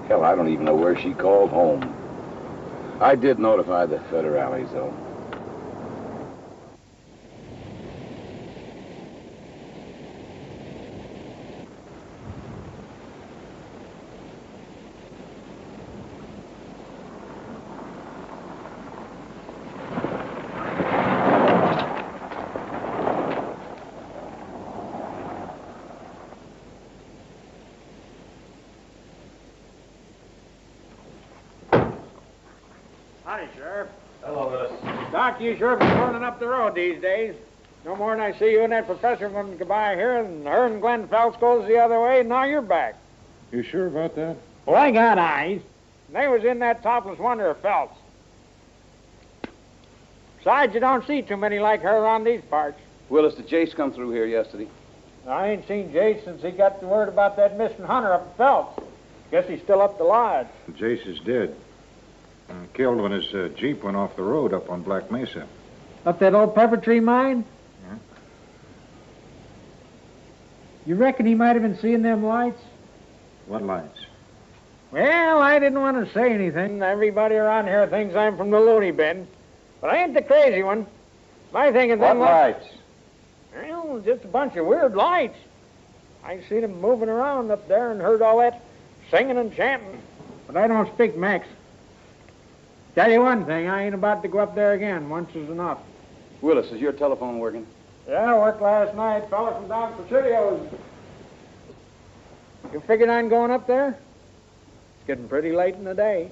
Hell, I don't even know where she called home. I did notify the federales, though. Howdy, Sheriff. Hello, Willis. Doc, you sure been running up the road these days. No more than I see you and that professor when go by here, and her and Glenn Phelps goes the other way, and now you're back. You sure about that? Well, I got eyes. They was in that topless wonder of Phelps. Besides, you don't see too many like her around these parts. Willis, did Jace come through here yesterday? I ain't seen Jace since he got the word about that missing hunter up at Phelps. Guess he's still up the lodge. Jace is dead. Killed when his Jeep went off the road up on Black Mesa. Up that old pepper tree mine? You reckon he might have been seeing them lights? What lights? Well, I didn't want to say anything. Everybody around here thinks I'm from the loony bin. But I ain't the crazy one. My thing is What them lights? Well, just a bunch of weird lights. I seen them moving around up there and heard all that singing and chanting. But I don't speak Mex. Tell you one thing, I ain't about to go up there again. Once is enough. Willis, is your telephone working? Yeah, worked last night. Fella from down Presidio's. You figured on going up there? It's getting pretty late in the day.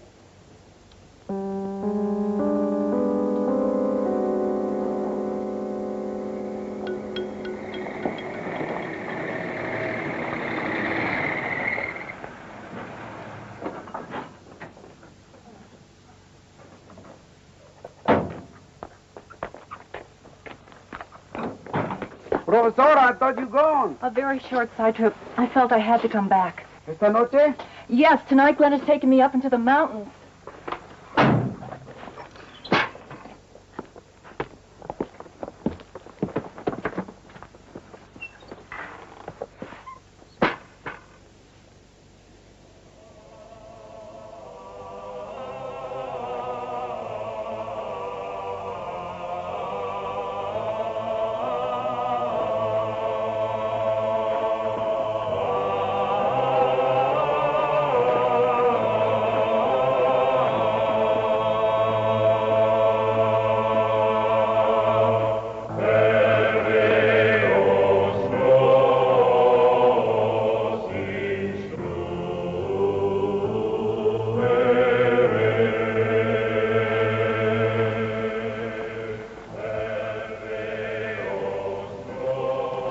Profesor, I thought you gone. A very short side trip. I felt I had to come back. Esta noche? Yes, tonight Glenn has taken me up into the mountains.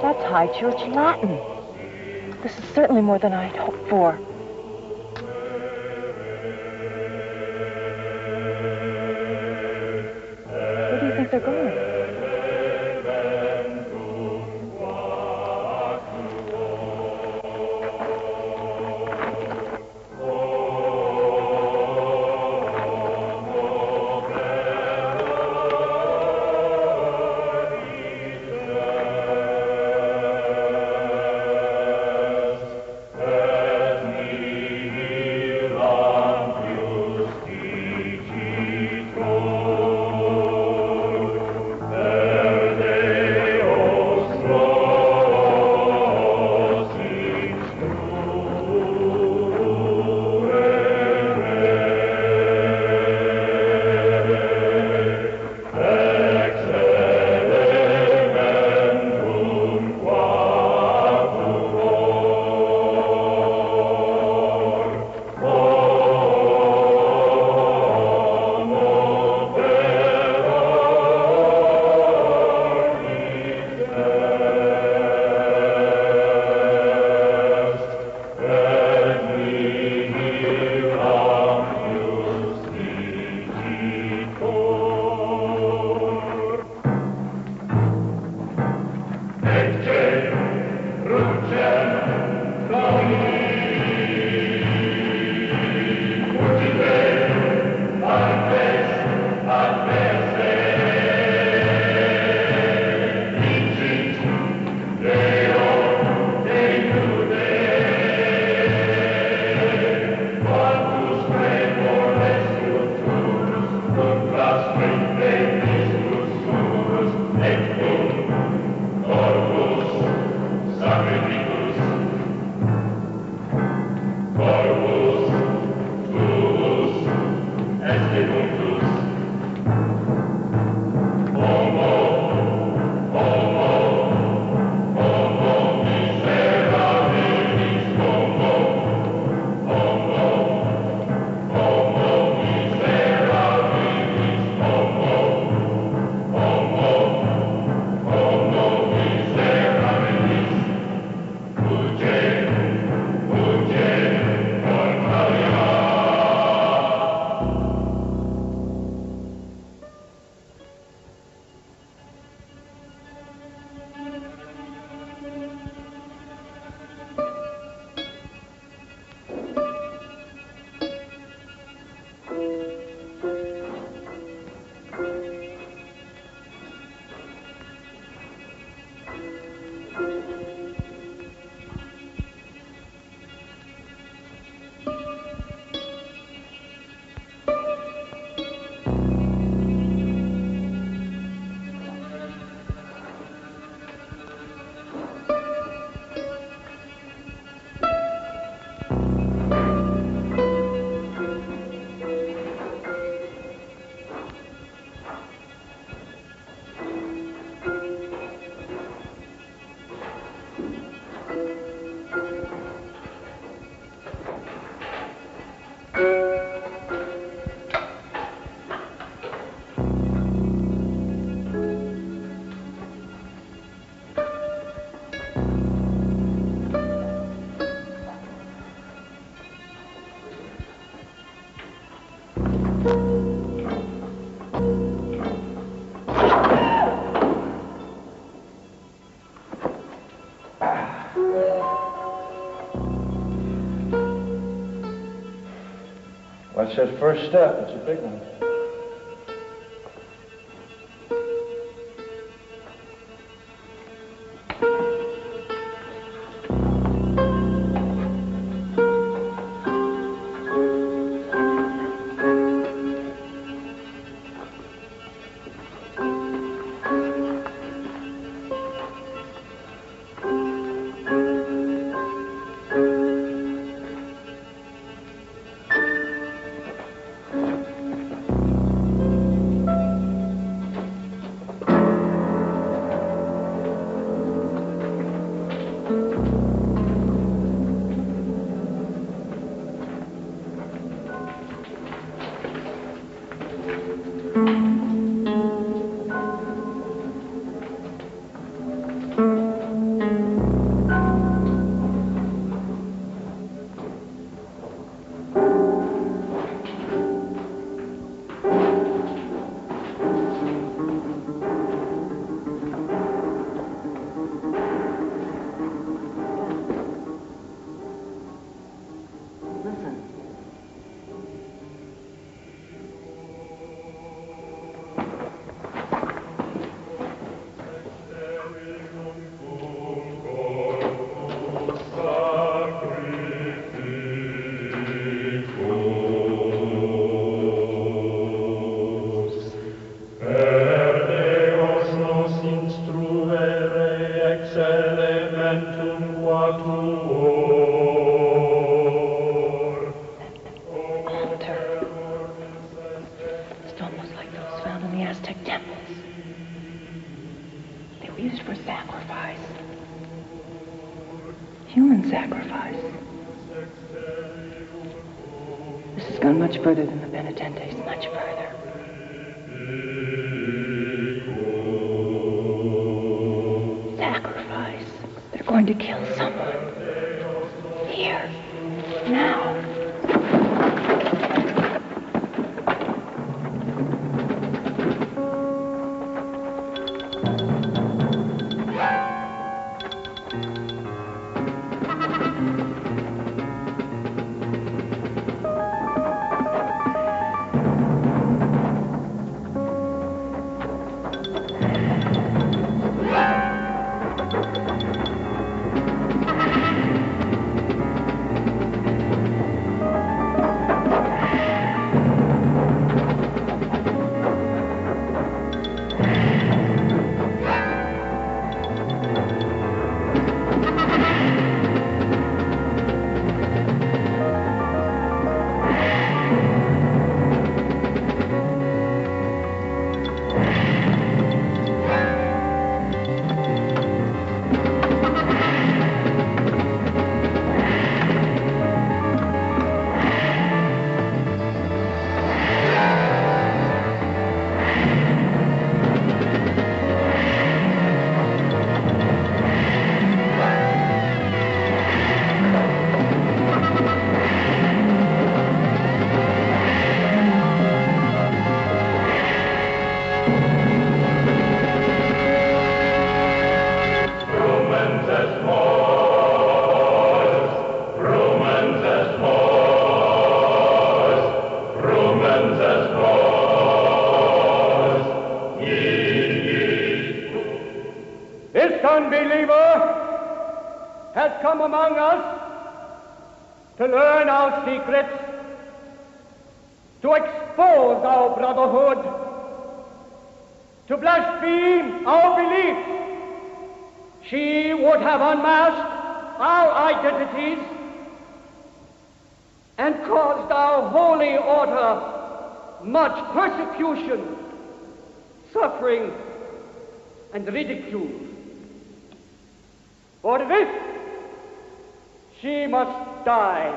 That's High Church Latin. This is certainly more than I'd hoped for. Where do you think they're going? What's that first step? It's a big one. Used for sacrifice. Human sacrifice. This has gone much further than the penitentes, much further. Sacrifice. They're going to kill someone. Here. Now. has come among us to learn our secrets, to expose our brotherhood, to blaspheme our beliefs. She would have unmasked our identities and caused our holy order much persecution, suffering, and ridicule. For this, she must die.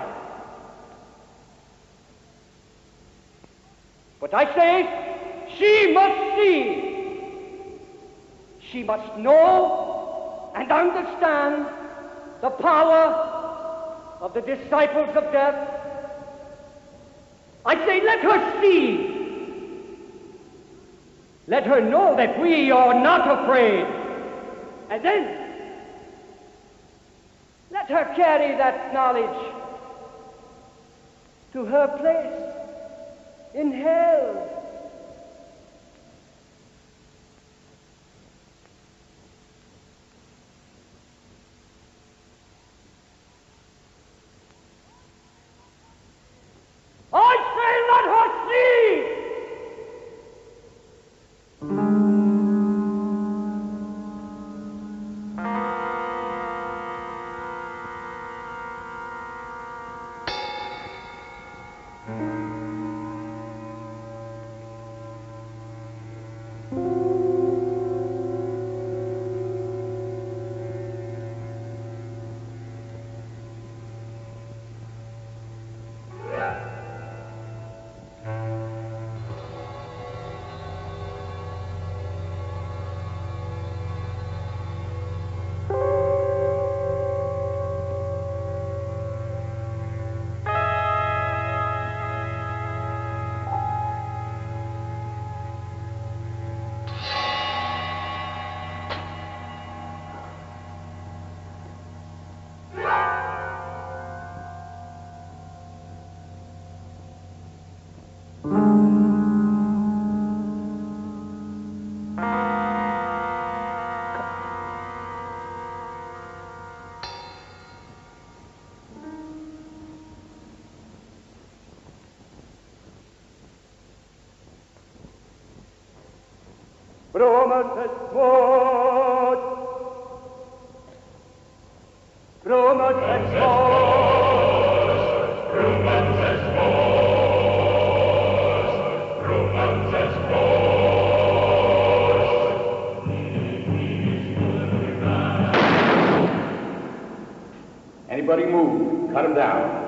But I say, She must see. She must know and understand the power of the disciples of death. I say, let her see. Let her know that we are not afraid. And then, let her carry that knowledge to her place in hell. I say let her see! Anybody move, cut him down.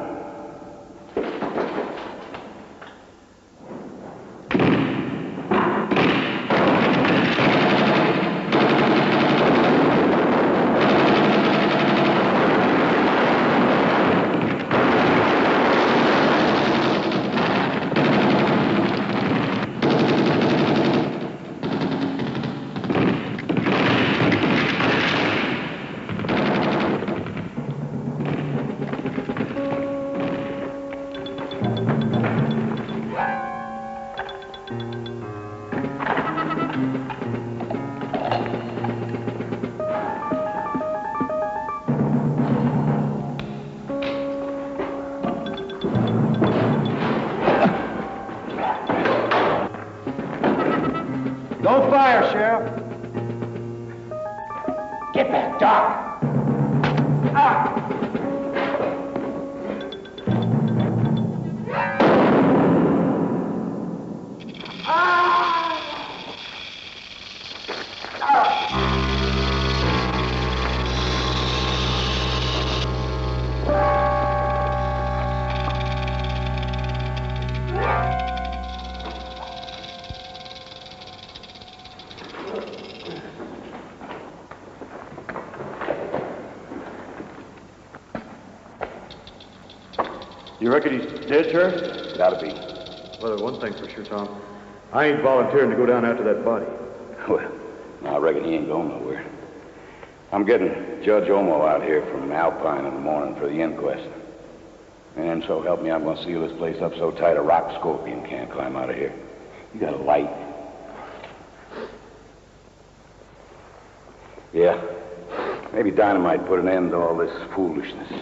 Don't fire, Sheriff. Get back, Doc. Ah! You reckon he's dead, Sheriff? Gotta be. Well, one thing's for sure, Tom. I ain't volunteering to go down after that body. Well, I reckon he ain't going nowhere. I'm getting Judge Omo out here from Alpine in the morning for the inquest. And so help me, I'm going to seal this place up so tight a rock scorpion can't climb out of here. You got a light? Yeah. Maybe dynamite put an end to all this foolishness.